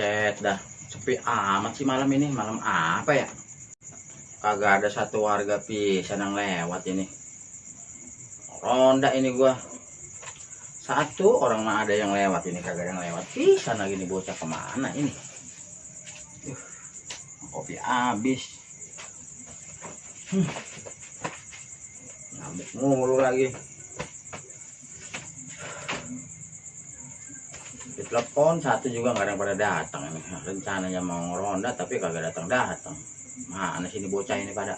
Buset dah, sepi amat sih malam ini. Malam apa ya? Kagak ada satu warga pisan yang lewat ini. Ronda ini gua. Satu orang mah ada yang lewat ini, kagak ada yang lewat. Pisan lagi nih bocah kemana ini? Kopi habis. Nyamuk mulu lagi. Ditelepon satu juga nggak ada yang pada datang ini. Rencananya mau ngeronda tapi kagak datang. Mana sini bocah ini pada?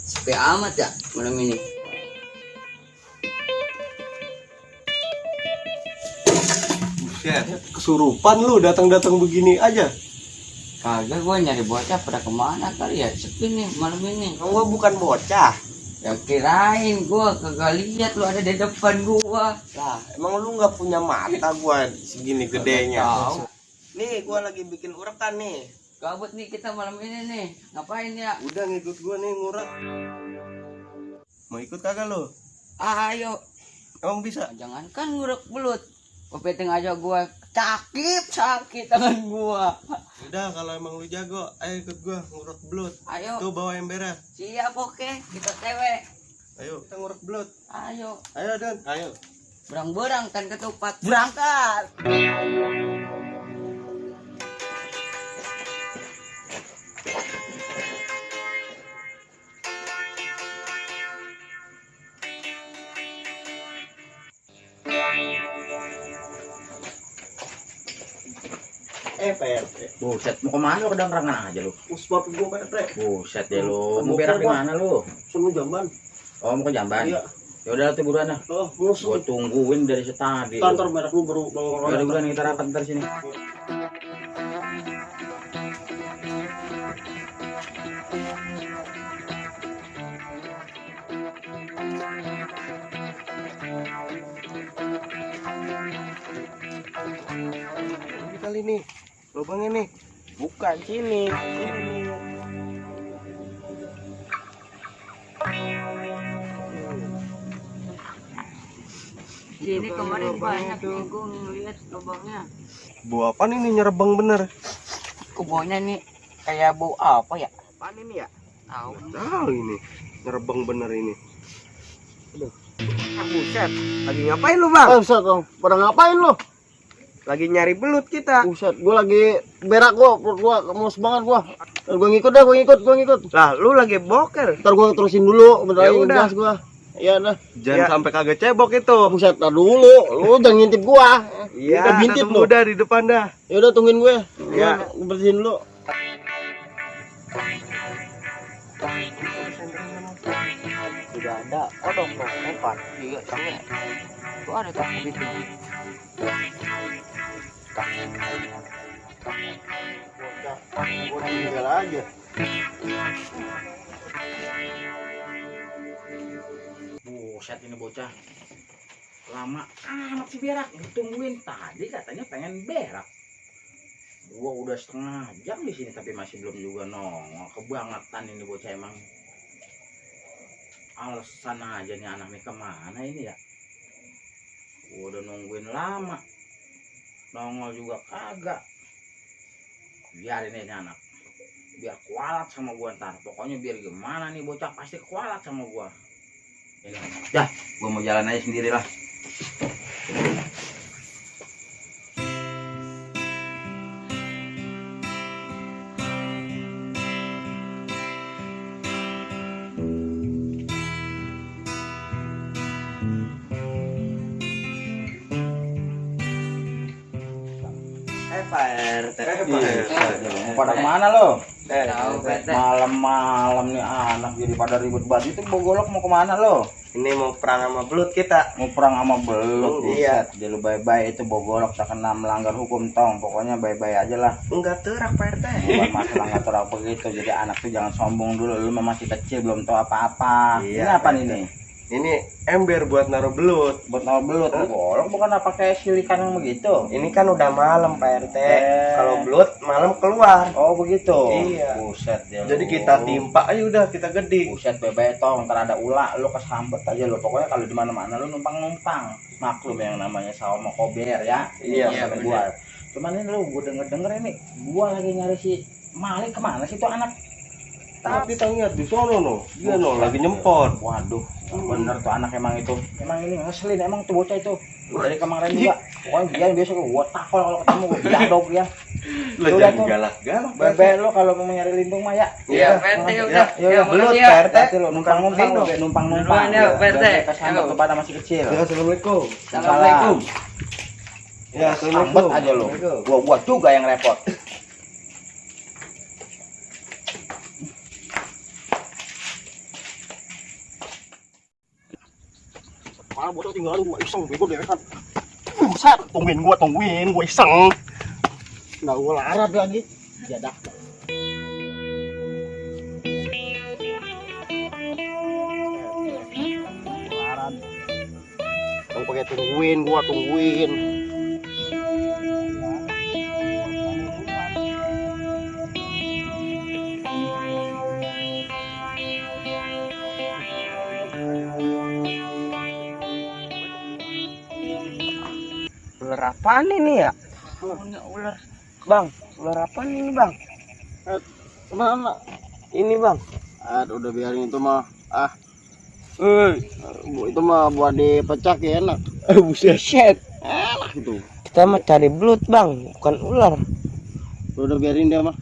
Sepi amat ya malam ini. Buset, kesurupan lu datang-datang begini aja. Kagak, gua nyari bocah pada kemana kali ya, sepi nih malam ini. Gua bukan bocah. Ya kirain gua kagak lihat lu ada di depan gua. Lah, emang lu nggak punya mata gua segini gedenya. Tahu. Nih, gua lagi bikin urekan nih. Gabut nih kita malam ini nih. Ngapain ya? Udah ngikut gua nih ngurek. Mau ikut kagak lu? Ayo. Emang bisa? Jangankan ngurek belut. Kepiting aja gua sakit tangan gua. Udah, kalau emang lu jago, ayo ikut gua ngurek belut. Ayo. Tuh bawa embernya. Siap, oke. Kita cewek. Ayo, kita ngurek belut. Ayo. Ayo, Dan. Ayo. Berang-berang kan ketupat. Berangkat. PRT. Buset, mau kemana lu? Kedang-kerangan aja lu. Usbab gua PRT. Buset deh lu. Mau berak di mana lu? Semua jamban. Oh, mau ke Jamban? Iya. Ya udah tuh buruan dah. Oh, Gua musuh. tungguin dari setadi. Kantor merek lu baru Ya udah buruan kita rapat ntar sini. Ini kali nih. Lubangnya nih. Bukan sini. Sini. Sini kemarin banyak nih gua ngeliat lubangnya. Bau apa nih nyerebang bener? Baunya nih kayak bau apa ya? Apaan ini ya? Tahu. Tahu ini. Nyerebang bener ini. Aduh. Buset. Lagi ngapain lu, Bang? Buset, pada ngapain lu? Lagi nyari belut kita. Buset, gua lagi berak gua, perut gua kemus banget gua. Ntar gua ngikut dah, gua ngikut. Lah, lu lagi boker. Ntar gua terusin dulu, bentar Ya lagi udah. ngegas gua. Iya dah. Jangan sampai kagak cebok itu. Buset, tar dulu. Lu jangan ngintip gua. Iya, Udah bintip tunggu lu. dah di depan dah. Ya udah tungguin gue. Iya. Gua bersihin dulu. Sudah ada odong dong, empat. Iya, sini. Tuh ada tuh gitu. Gua tinggal aja. Buset ini bocah. Lama amat sih berak. Ditungguin tadi katanya pengen berak. Gua udah setengah jam di sini tapi masih belum juga nongol. Kebangetan ini bocah emang. Alasan aja nih anak nih kemana ini ya? Gua udah nungguin lama. Nongol juga kagak. Biarin ini anak. Biar kualat sama gua ntar. Pokoknya biar gimana nih bocah pasti kualat sama gua. Ini. Dah, gua mau jalan aja sendirilah. Pak RT. Pada kemana lo? Malam-malam nih anak jadi pada ribet banget. Itu Bogolok mau kemana lo? Ini mau perang sama belut kita. Mau perang sama belut. Iya. Dia lu bye-bye itu Bogolok tak kena melanggar hukum tong. Pokoknya bye-bye aja lah. Enggak terak Pak RT. Bukan masalah nggak tahu apa gitu. Jadi anak tuh jangan sombong dulu. Lu masih kecil belum tahu apa-apa. Iya, Ini apa Pak nih? Ini ember buat naruh belut. Buat naruh belut. Bogolok bukan apa kayak silikan yang begitu. Ini kan udah malam Pak RT. Kalau belut malam keluar. Oh begitu. Iya. Buset dia. Jadi lu. kita timpa aja udah kita gede. Buset bebek tong, ntar ada ular, lu kesambet aja lu. Pokoknya kalau di mana-mana lu numpang-numpang. Maklum yang namanya sama kober ya. Iya, sama gua. Cuman ini lu gua denger ini, gua lagi nyari si Malik kemana sih tuh anak? Tapi kita lihat di sono no. Dia no lagi nyempot. Waduh, bener tuh anak emang itu. Emang ini ngeselin emang tuh bocah itu. Dari kemarin juga. Pokoknya dia biasa gua takol kalau ketemu gua jadok ya. Lu Udah jangan tuh. galak-galak. Bebek lo kalau mau nyari lindung mah ya. Iya, PRT Ya, udah. ya, belut makasih ya. Pak RT. Hati lo numpang-numpang, numpang-numpang. Duluan ya, Pak RT. Kesambet tuh pada masih kecil. Ya, Assalamualaikum. Assalamualaikum. Ya, Sambet aja lo. Gua juga yang repot. Malah bocah tinggal gua iseng bego deh kan. Buset, tungguin gua iseng. Nggak gua larat lagi. Jadak. Larat. Yang pakai tungguin. Ular apaan ini ya? Ular. Bang, ular apaan ini, Bang? Mana? Ini, Bang. Aduh, udah biarin itu mah. Itu mah buat dipecak ya enak. Buset. Enak itu. Kita mah cari belut, Bang, bukan ular. Udah biarin dia mah.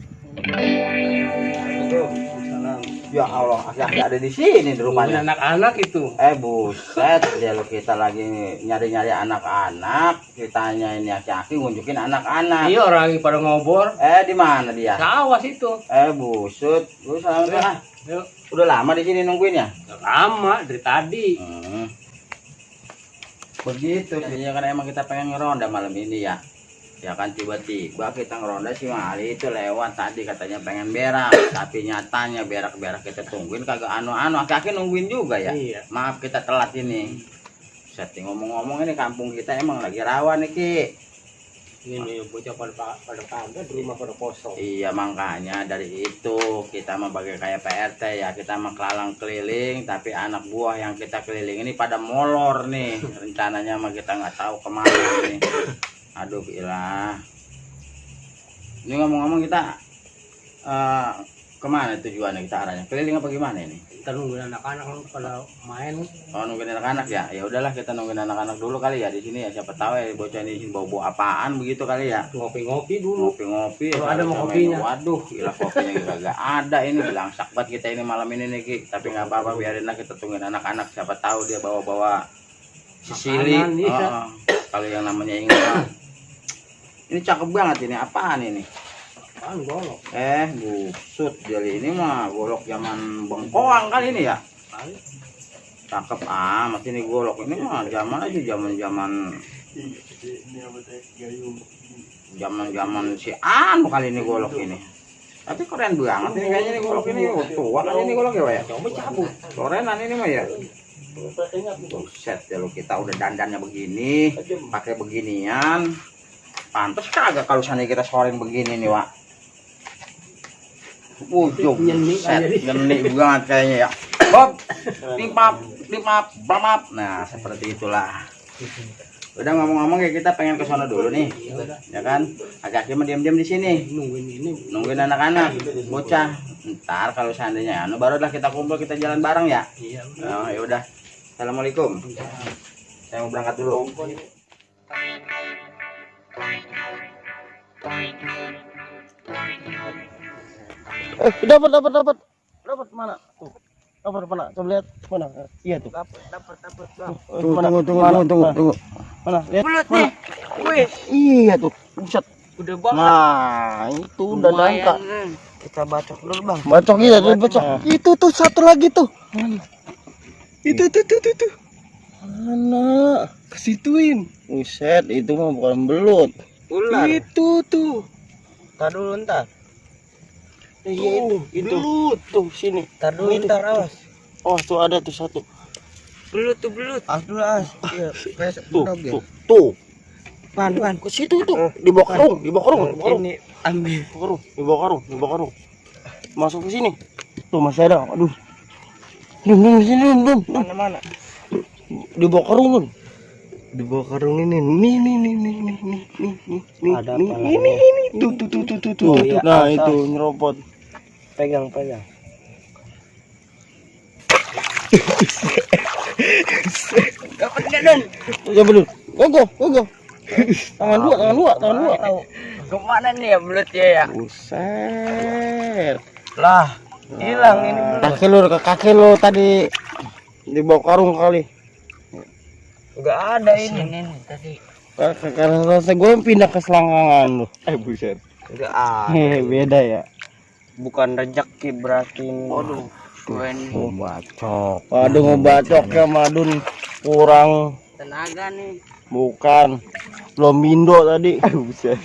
Ya Allah, akhirnya ada di sini di rumahnya. Anak-anak itu. Buset, dia lo kita lagi nyari-nyari anak-anak, kitanya ini aki-aki ngunjukin anak-anak. Iya, orang lagi pada ngobor. Di mana dia? Sawah situ. Busut, lu salah ah. Yuk. Udah lama di sini nungguin ya? Lama dari tadi. Begitu, jadinya kan emang kita pengen ngeronda malam ini ya. Ya kan tiba-tiba kita ngeronda si Mali itu lewat tadi katanya pengen berak, tapi nyatanya berak-berak kita tungguin kagak anu-anu, aki-aki nungguin juga ya. Iya. Maaf kita telat ini. Setting ngomong-ngomong ini kampung kita emang lagi rawan nih Ki. Ini bocah pada kagak di rumah pada kosong. Iya makanya dari itu kita mah bagai kayak PRT ya, kita mah kelalang keliling tapi anak buah yang kita keliling ini pada molor nih. Rencananya mah kita nggak tahu kemana nih. Aduh gila. Ini ngomong-ngomong kita kemana tujuannya, kita arahnya keliling apa gimana ini? Kita nungguin anak-anak pada main. Oh nungguin anak-anak ya. Ya udahlah kita nungguin anak-anak dulu kali ya di sini ya. Siapa tahu ya bocah ini bau-bau apaan begitu kali ya. Ngopi-ngopi dulu. Ngopi-ngopi. Kalau ada mau sama kopinya. ini. Waduh, gila kopinya kagak ada ini, belangsak banget kita ini malam ini nih Ki. Tapi nggak apa-apa, biarin lah kita tungguin anak-anak. Siapa tahu dia bawa-bawa sisili. Makanan, iya. Kalau yang namanya ingat. Ini cakep banget ini. Apaan ini? Apaan golok? Busut jadi ini mah golok zaman bengkoang kali ini ya. Cakep amat ini golok ini mah zaman aja zaman si anu kali ini golok ini. Tapi keren banget ini kayaknya ini golok ini. Tua kan ini golok ya Pak ya. Coba cabut. Korenan ini mah ya. Buset ya lo, kita udah dandannya begini, pakai beginian. Pantes kagak kalau seandainya kita sorein begini nih Wak. Geni banget kayaknya ya. Bob, lipap, blamap. Nah, seperti itulah. Udah ngomong-ngomong ya kita pengen ke sana dulu nih. Ya kan? Agak mah diam-diam di sini. Nungguin anak-anak, bocah. Ntar kalau seandainya anu barulah kita kumpul, kita jalan bareng ya. Iya. Oh, ya udah. Assalamualaikum. Saya mau berangkat dulu. Dapat mana? Tuh. Dapat mana? Coba lihat mana? Iya tuh. Dapat Bang. Tunggu. Mana? Lihat. Belut mana? nih. Wih. Iya tuh. Buset. Udah banget. Nah, itu udah nangka. Kita bacok dulu bang. Bacok iya tuh, bacok. Itu tuh satu lagi tuh. Itu. Mana? Kesituin. Buset, itu mah bukan belut. Ular. Itu tuh. Tar dulu ntar. Iya itu. Belut tuh sini. Tar dulu ntar awas. Oh, tuh ada tuh satu. Belut tuh belut. As dulu as. Iya, Tuh. Pan. Ke situ tuh. Di bawah karung, Ini ambil. Di bawah karung. Masuk ke sini. Tuh masih ada. Aduh. Dum sini. Mana? Di bawah karung, Dum. Di bawah karung ini. Nih. Ada apa lagi? Ini. Tuh. Oh, iya. Nah, Atas. itu nyerobot. Pegang. Dapat enggak Don? Coba dulu. Gogo. Tangan dua. Kemana nih ya belutnya ya? Buset. Lah, hilang ini belut. Kaki lu tadi di bawah karung kali. Enggak ada ini tadi. Karena selesai gue pindah ke selangkangan lu. Buset. Enggak ada. Beda ya. Bukan rezeki berarti ini. Waduh, gue ini Ngebacok. Waduh, ngebacok ya Madun. Kurang. tenaga nih. Bukan. Belum mindo tadi. Buset.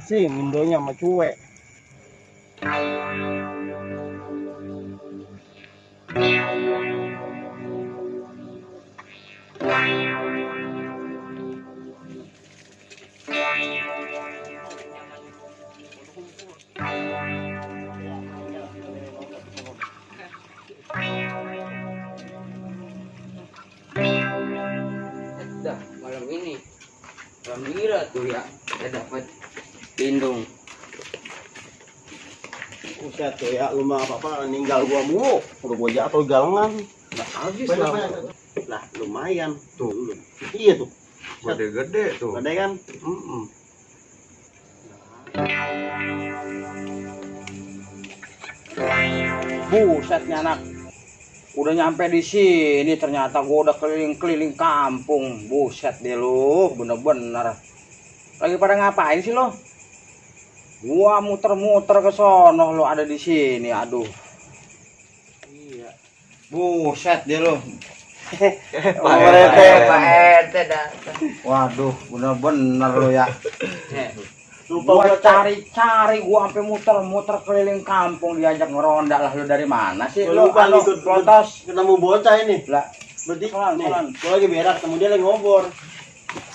Sih mindonya sama cuek. Dah malam ini alhamdulillah tuh ya kita dapat lindung. Buset tuh ya, lu mah apa-apa ninggal gua mulu. Udah gua jatuh galengan. Nggak habis Banyak. Lah lumayan tuh. Iya tuh. Gede-gede tuh. Gede kan? Busetnya anak. Udah nyampe di sini ternyata gua udah keliling-keliling kampung. Buset deh lu, bener-bener. Lagi pada ngapain sih lo? Gua muter-muter ke sono, lo ada di sini. Aduh. Iya. Buset deh lo. Pak RT datang. Waduh, bener-bener lo ya. Lupa Gua gua cari-cari, gua sampai muter-muter keliling kampung diajak ngeronda lah. Lu dari mana sih? Lu lupa anu, ikut protes. ketemu bocah ini. Lah, Berarti Solan. gua lagi berak, kemudian lagi ngobor.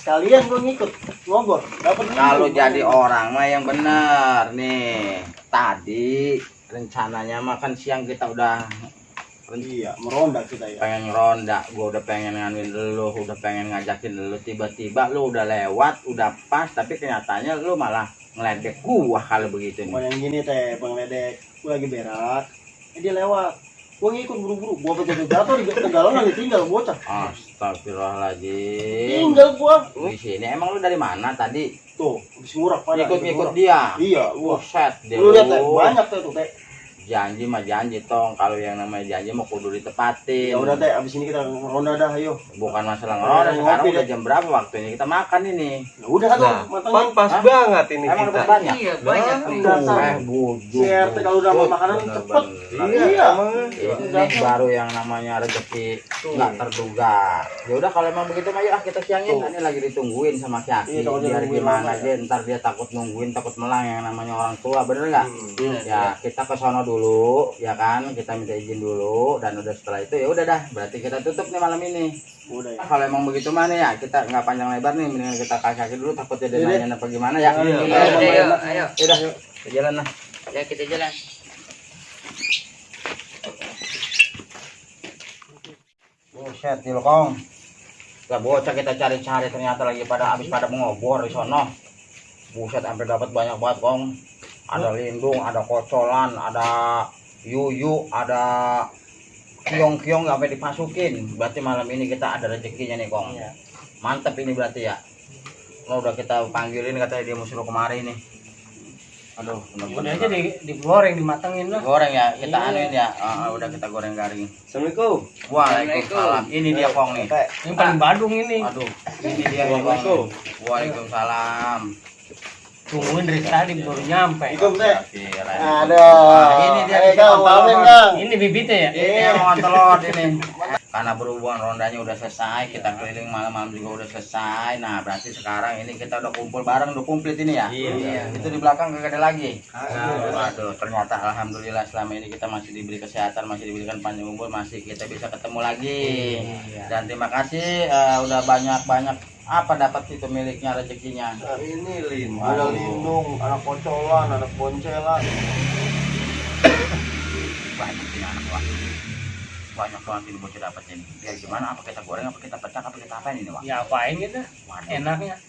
Sekalian gua ngikut ngobor. Dapat kalau jadi orang mah yang bener nih. Tadi rencananya makan siang kita udah iya, meronda kita ya. pengen ronda, gua udah pengen nganuin lu, udah pengen ngajakin lu, tiba-tiba lu udah lewat, udah pas, tapi kenyataannya lu malah ngeledek gua kalau begitu Bukan nih. yang gini teh, Bang Ledek. Gua lagi berak. Dia lewat. Gua ngikut buru-buru. Gua jatuh di tegalangan ditinggal bocah. Astagfirullahaladzim. Tinggal gua. Di sini emang lu dari mana tadi? Tuh, habis ngurak pada. Ikut-ikut dia. Iya, gua. Buset deh Lu lihat teh, lu. banyak tuh teh. Janji mah janji tong, kalau yang namanya janji mau kudu ditepatin. Ya udah teh, abis ini kita ngeronda dah, ayo. Bukan masalah ngeronda, sekarang ngopi udah deh. jam berapa waktunya kita makan ini? Ya udah tuh, matangnya. Pan pas Hah? banget ini Emang kita. dapat banyak? Iya, banyak Nah, nih. udah. Bujung. Si RT kalau udah mau makanan cepet. Iya. Ini baru yang namanya rezeki nggak terduga. Ya udah kalau emang begitu mah yuk kita siangin. Ini lagi ditungguin sama si Aki. Iya, kalau Biar ditungguin gimana lama aja, ntar dia takut nungguin, takut melang yang namanya orang tua, bener nggak? Ya kita ke sono dulu, ya kan? Kita minta izin dulu, dan udah setelah itu ya udah dah. Berarti kita tutup nih malam ini. Udah ya. Kalau emang begitu mana ya kita nggak panjang lebar nih, mendingan kita kasih Aki dulu, takutnya dia Iya, nanya apa gimana ya. Ayo. Ya udah, kita jalan lah. Ya kita jalan. Buset nih lo kong. Ya bocah kita cari-cari ternyata lagi pada habis pada mengobor di sono. Buset sampai dapat banyak banget kong. Ada lindung, ada kocolan, ada yuyu, ada kiong-kiong sampai dipasukin. Berarti malam ini kita ada rezekinya nih kong. Mantep ini berarti ya. Lo udah kita panggilin katanya dia mau suruh kemari nih. Aduh, Udah aja digoreng, dimatengin lah. goreng ya, kita anuin ya. Udah kita goreng garing. Assalamualaikum. Waalaikumsalam. Ini dia kong nih. Yang paling badung ini. Aduh, ini dia nih, Bang. Waalaikumsalam. Tungguin dari tadi baru nyampe. Ikut deh. Nah, Ini dia Kang, pamen Kang. Ini bibitnya ya? Ini mau telur ini. Karena berhubungan rondanya udah selesai, kita keliling malam-malam juga udah selesai. Nah, berarti sekarang ini kita udah kumpul bareng, udah komplit ini ya. Iya. Itu di belakang kagak ada lagi. Waduh, ternyata alhamdulillah selama ini kita masih diberi kesehatan, masih diberikan panjang umur, masih kita bisa ketemu lagi. Dan terima kasih udah banyak-banyak apa dapat itu miliknya rezekinya. Nah, ini ada lindung, anak pocolan, anak boncelan. Banyak ini anak wah. Banyak banget ini bocah dapetin. Biar gimana? Apa kita goreng? Apa kita pecah? Apa kita apain ini, Wak? Ya apain gitu? Waduh. Enaknya.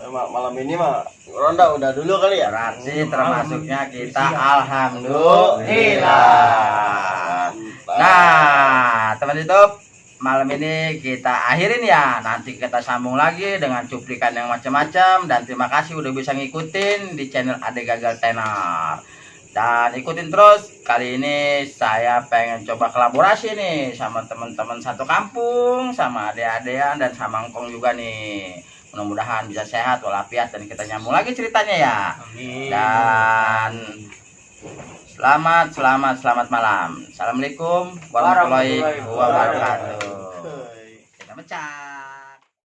Malam ini mah ronda udah dulu kali ya. Berarti termasuknya kita alhamdulillah. Nah, teman YouTube, malam ini kita akhirin ya. Nanti kita sambung lagi dengan cuplikan yang macam-macam. Dan terima kasih udah bisa ngikutin di channel Ade Gagal Tenar. Dan ikutin terus. Kali ini saya pengen coba kolaborasi nih sama teman-teman satu kampung, sama ade-adean dan sama Ngkong juga nih. Mudah-mudahan bisa sehat walafiat dan kita nyambung lagi ceritanya ya. Amin. Dan selamat malam. Assalamualaikum warahmatullahi wabarakatuh. Kita pecah.